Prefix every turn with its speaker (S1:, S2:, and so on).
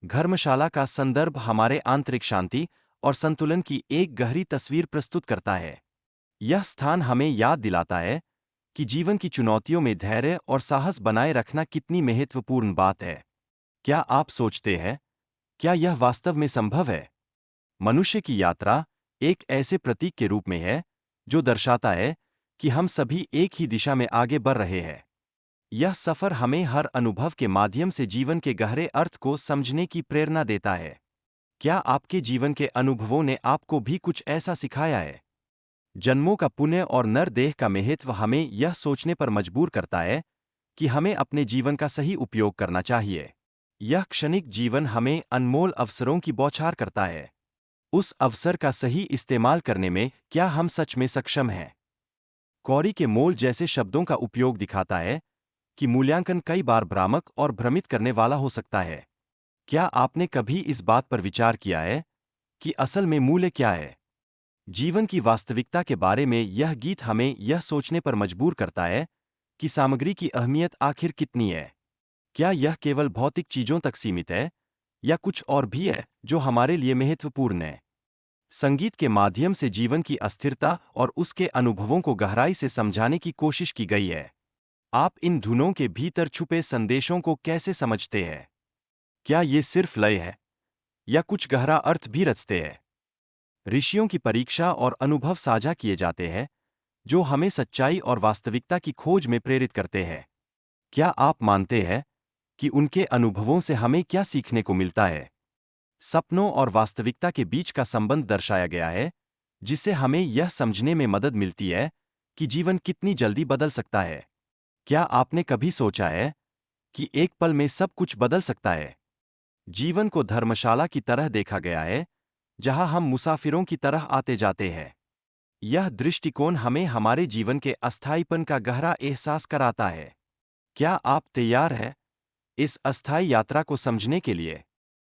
S1: धर्मशाला का संदर्भ हमारे आंतरिक शांति और संतुलन की एक गहरी तस्वीर प्रस्तुत करता है। यह स्थान हमें याद दिलाता है कि जीवन की चुनौतियों में धैर्य और साहस बनाए रखना कितनी महत्वपूर्ण बात है। क्या आप सोचते हैं, क्या यह वास्तव में संभव है? मनुष्य की यात्रा एक ऐसे प्रतीक के रूप में है जो दर्शाता है कि हम सभी एक ही दिशा में आगे बढ़ रहे हैं। यह सफर हमें हर अनुभव के माध्यम से जीवन के गहरे अर्थ को समझने की प्रेरणा देता है। क्या आपके जीवन के अनुभवों ने आपको भी कुछ ऐसा सिखाया है? जन्मों का पुण्य और नर देह का महत्व हमें यह सोचने पर मजबूर करता है कि हमें अपने जीवन का सही उपयोग करना चाहिए। यह क्षणिक जीवन हमें अनमोल अवसरों की बौछार करता है। उस अवसर का सही इस्तेमाल करने में क्या हम सच में सक्षम हैं? कौड़ी के मोल जैसे शब्दों का उपयोग दिखाता है कि मूल्यांकन कई बार भ्रामक और भ्रमित करने वाला हो सकता है। क्या आपने कभी इस बात पर विचार किया है कि असल में मूल्य क्या है? जीवन की वास्तविकता के बारे में यह गीत हमें यह सोचने पर मजबूर करता है कि सामग्री की अहमियत आखिर कितनी है। क्या यह केवल भौतिक चीजों तक सीमित है या कुछ और भी है जो हमारे लिए महत्वपूर्ण है? संगीत के माध्यम से जीवन की अस्थिरता और उसके अनुभवों को गहराई से समझाने की कोशिश की गई है। आप इन धुनों के भीतर छुपे संदेशों को कैसे समझते हैं? क्या ये सिर्फ लय है या कुछ गहरा अर्थ भी रचते हैं? ऋषियों की परीक्षा और अनुभव साझा किए जाते हैं जो हमें सच्चाई और वास्तविकता की खोज में प्रेरित करते हैं। क्या आप मानते हैं कि उनके अनुभवों से हमें क्या सीखने को मिलता है? सपनों और वास्तविकता के बीच का संबंध दर्शाया गया है, जिससे हमें यह समझने में मदद मिलती है कि जीवन कितनी जल्दी बदल सकता है। क्या आपने कभी सोचा है कि एक पल में सब कुछ बदल सकता है? जीवन को धर्मशाला की तरह देखा गया है, जहां हम मुसाफिरों की तरह आते जाते हैं। यह दृष्टिकोण हमें हमारे जीवन के अस्थायीपन का गहरा एहसास कराता है। क्या आप तैयार हैं इस अस्थायी यात्रा को समझने के लिए?